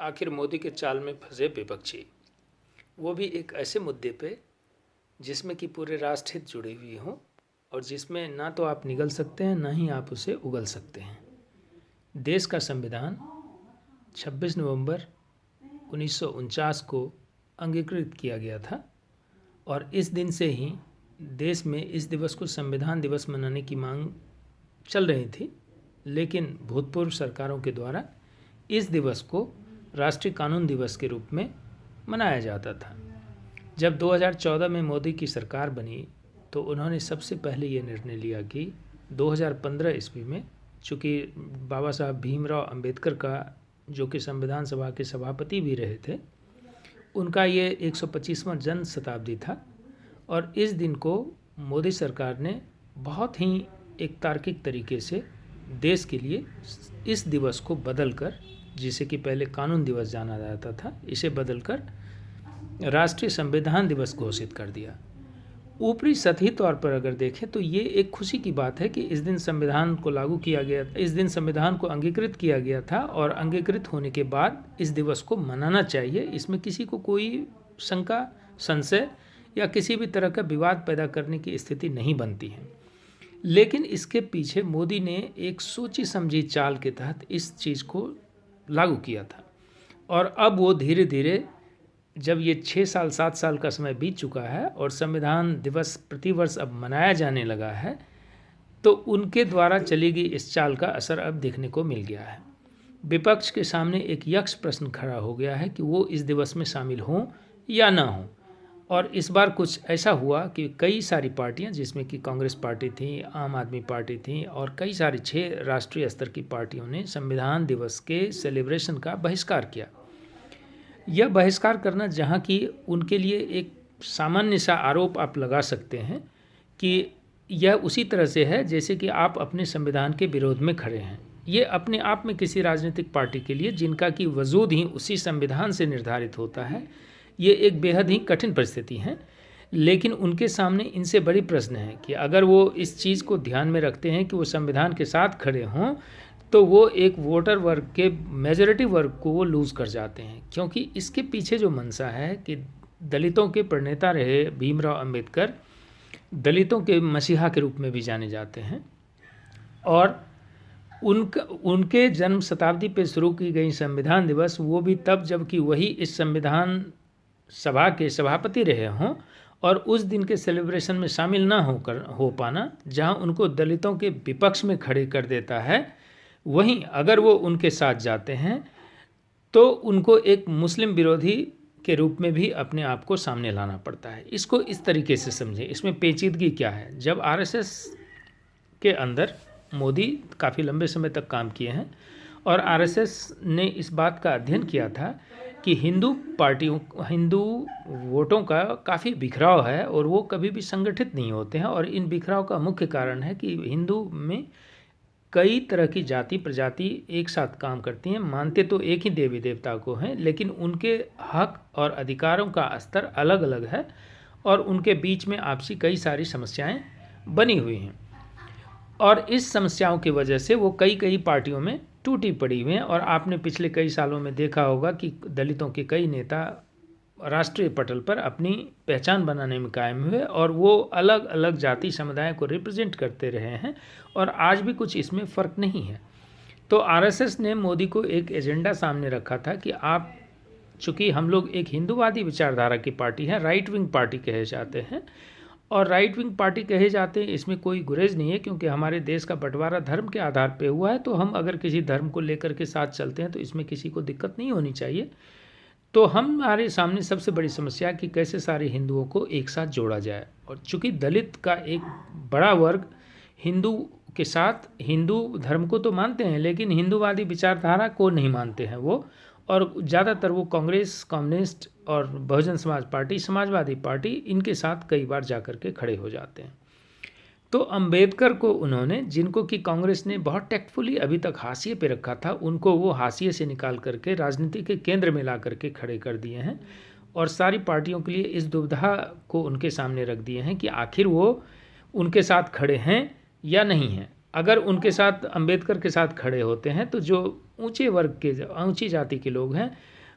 आखिर मोदी के चाल में फंसे विपक्षी, वो भी एक ऐसे मुद्दे पे जिसमें कि पूरे राष्ट्र हित जुड़ी हुई हो और जिसमें ना तो आप निगल सकते हैं ना ही आप उसे उगल सकते हैं। देश का संविधान 26 नवंबर 1949 को अंगीकृत किया गया था और इस दिन से ही देश में इस दिवस को संविधान दिवस मनाने की मांग चल रही थी, लेकिन भूतपूर्व सरकारों के द्वारा इस दिवस को राष्ट्रीय कानून दिवस के रूप में मनाया जाता था। जब 2014 में मोदी की सरकार बनी तो उन्होंने सबसे पहले ये निर्णय लिया कि 2015 ईस्वी में, चूँकि बाबा साहब भीमराव अंबेडकर का, जो कि संविधान सभा के सभापति भी रहे थे, उनका ये 125वां जन्म शताब्दी था और इस दिन को मोदी सरकार ने बहुत ही एक तार्किक तरीके से देश के लिए इस दिवस को बदलकर, जिसे कि पहले कानून दिवस जाना जाता था, इसे बदलकर राष्ट्रीय संविधान दिवस घोषित कर दिया। ऊपरी सतही तौर पर अगर देखें तो ये एक खुशी की बात है कि इस दिन संविधान को लागू किया गया, इस दिन संविधान को अंगीकृत किया गया था और अंगीकृत होने के बाद इस दिवस को मनाना चाहिए। इसमें किसी को कोई शंका, संशय या किसी भी तरह का विवाद पैदा करने की स्थिति नहीं बनती है। लेकिन इसके पीछे मोदी ने एक सोची समझी चाल के तहत इस चीज़ को लागू किया था और अब वो धीरे धीरे, जब ये 6 साल 7 साल का समय बीत चुका है और संविधान दिवस प्रतिवर्ष अब मनाया जाने लगा है, तो उनके द्वारा चली गई इस चाल का असर अब देखने को मिल गया है। विपक्ष के सामने एक यक्ष प्रश्न खड़ा हो गया है कि वो इस दिवस में शामिल हों या ना हों। और इस बार कुछ ऐसा हुआ कि कई सारी पार्टियां, जिसमें कि कांग्रेस पार्टी थी, आम आदमी पार्टी थी और कई सारी 6 राष्ट्रीय स्तर की पार्टियों ने संविधान दिवस के सेलिब्रेशन का बहिष्कार किया। यह बहिष्कार करना, जहाँ की उनके लिए एक सामान्य सा आरोप आप लगा सकते हैं कि यह उसी तरह से है जैसे कि आप अपने संविधान के विरोध में खड़े हैं। ये अपने आप में किसी राजनीतिक पार्टी के लिए, जिनका कि वजूद ही उसी संविधान से निर्धारित होता है, ये एक बेहद ही कठिन परिस्थिति है। लेकिन उनके सामने इनसे बड़ी प्रश्न है कि अगर वो इस चीज़ को ध्यान में रखते हैं कि वो संविधान के साथ खड़े हों, तो वो एक वोटर वर्ग के मेजॉरिटी वर्ग को वो लूज़ कर जाते हैं। क्योंकि इसके पीछे जो मंशा है कि दलितों के प्रणेता रहे भीमराव अंबेडकर, दलितों के मसीहा के रूप में भी जाने जाते हैं और उनके जन्म शताब्दी पे शुरू की गई संविधान दिवस, वो भी तब जबकि वही इस संविधान सभा के सभापति रहे हों और उस दिन के सेलिब्रेशन में शामिल ना हो पाना, जहां उनको दलितों के विपक्ष में खड़े कर देता है, वहीं अगर वो उनके साथ जाते हैं तो उनको एक मुस्लिम विरोधी के रूप में भी अपने आप को सामने लाना पड़ता है। इसको इस तरीके से समझें, इसमें पेचीदगी क्या है। जब आरएसएस के अंदर मोदी काफ़ी लंबे समय तक काम किए हैं और आरएसएस ने इस बात का अध्ययन किया था कि हिंदू वोटों का काफ़ी बिखराव है और वो कभी भी संगठित नहीं होते हैं। और इन बिखराव का मुख्य कारण है कि हिंदू में कई तरह की जाति प्रजाति एक साथ काम करती हैं, मानते तो एक ही देवी देवता को हैं, लेकिन उनके हक और अधिकारों का स्तर अलग अलग है और उनके बीच में आपसी कई सारी समस्याएं बनी हुई हैं और इस समस्याओं की वजह से वो कई पार्टियों में टूटी पड़ी हुई हैं। और आपने पिछले कई सालों में देखा होगा कि दलितों के कई नेता राष्ट्रीय पटल पर अपनी पहचान बनाने में कायम हुए और वो अलग अलग जाति समुदाय को रिप्रेजेंट करते रहे हैं और आज भी कुछ इसमें फ़र्क नहीं है। तो आरएसएस ने मोदी को एक एजेंडा सामने रखा था कि आप, चूँकि हम लोग एक हिंदूवादी विचारधारा की पार्टी है, राइट विंग पार्टी कहे जाते हैं और राइट विंग पार्टी कहे जाते हैं, इसमें कोई गुरेज नहीं है क्योंकि हमारे देश का बंटवारा धर्म के आधार पर हुआ है। तो हम अगर किसी धर्म को लेकर के साथ चलते हैं तो इसमें किसी को दिक्कत नहीं होनी चाहिए। तो हमारे सामने सबसे बड़ी समस्या कि कैसे सारे हिंदुओं को एक साथ जोड़ा जाए। और चूँकि दलित का एक बड़ा वर्ग हिंदू के साथ, हिंदू धर्म को तो मानते हैं लेकिन हिंदूवादी विचारधारा को नहीं मानते हैं वो, और ज़्यादातर वो कांग्रेस, कम्युनिस्ट और बहुजन समाज पार्टी, समाजवादी पार्टी, इनके साथ कई बार जा कर के खड़े हो जाते हैं। तो अंबेडकर को उन्होंने, जिनको कि कांग्रेस ने बहुत टैक्टफुली अभी तक हाशिए पे रखा था, उनको वो हाशिए से निकाल करके राजनीति के केंद्र में ला करके खड़े कर दिए हैं और सारी पार्टियों के लिए इस दुविधा को उनके सामने रख दिए हैं कि आखिर वो उनके साथ खड़े हैं या नहीं हैं। अगर उनके साथ अंबेडकर के साथ खड़े होते हैं तो जो ऊंचे वर्ग के, ऊंची जाति के लोग हैं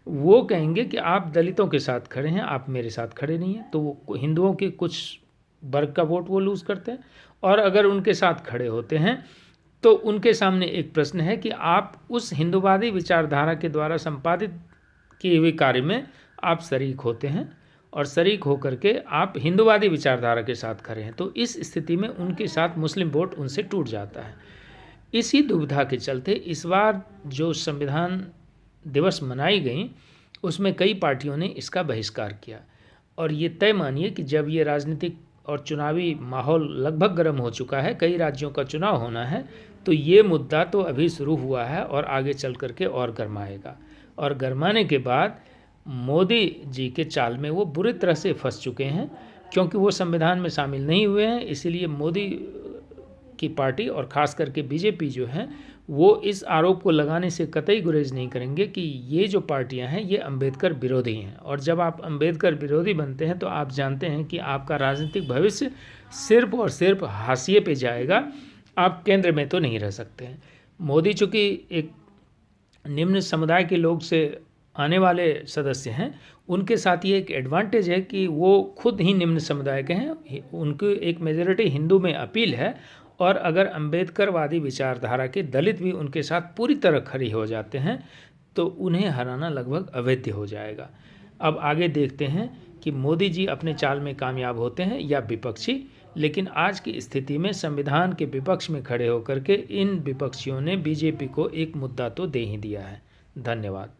वो कहेंगे कि आप दलितों के साथ खड़े हैं, आप मेरे साथ खड़े नहीं हैं, तो वो हिंदुओं के कुछ वर्ग का वोट वो लूज़ करते हैं। और अगर उनके साथ खड़े होते हैं तो उनके सामने एक प्रश्न है कि आप उस हिंदूवादी विचारधारा के द्वारा संपादित किए हुए कार्य में आप शरीक होते हैं और शरीक होकर के आप हिंदूवादी विचारधारा के साथ खड़े हैं, तो इस स्थिति में उनके साथ मुस्लिम वोट उनसे टूट जाता है। इसी दुविधा के चलते इस बार जो संविधान दिवस मनाई गई उसमें कई पार्टियों ने इसका बहिष्कार किया। और ये तय मानिए कि जब ये राजनीतिक और चुनावी माहौल लगभग गर्म हो चुका है, कई राज्यों का चुनाव होना है, तो ये मुद्दा तो अभी शुरू हुआ है और आगे चल करके और गर्माएगा। और गर्माने के बाद मोदी जी के चाल में वो बुरी तरह से फंस चुके हैं, क्योंकि वो संविधान में शामिल नहीं हुए हैं। इसीलिए मोदी की पार्टी और ख़ास करके बीजेपी जो है वो इस आरोप को लगाने से कतई गुरेज नहीं करेंगे कि ये जो पार्टियां हैं ये अंबेडकर विरोधी हैं। और जब आप अंबेडकर विरोधी बनते हैं तो आप जानते हैं कि आपका राजनीतिक भविष्य सिर्फ और सिर्फ हाशिए पे जाएगा, आप केंद्र में तो नहीं रह सकते हैं। मोदी चूँकि एक निम्न समुदाय के लोग से आने वाले सदस्य हैं, उनके साथ ये एक एडवांटेज है कि वो खुद ही निम्न समुदाय के हैं, उनकी एक मेजॉरिटी हिंदू में अपील है। और अगर अंबेडकरवादी विचारधारा के दलित भी उनके साथ पूरी तरह खड़ी हो जाते हैं तो उन्हें हराना लगभग अवैध हो जाएगा। अब आगे देखते हैं कि मोदी जी अपने चाल में कामयाब होते हैं या विपक्षी, लेकिन आज की स्थिति में संविधान के विपक्ष में खड़े होकर के इन विपक्षियों ने बीजेपी को एक मुद्दा तो दे ही दिया है। धन्यवाद।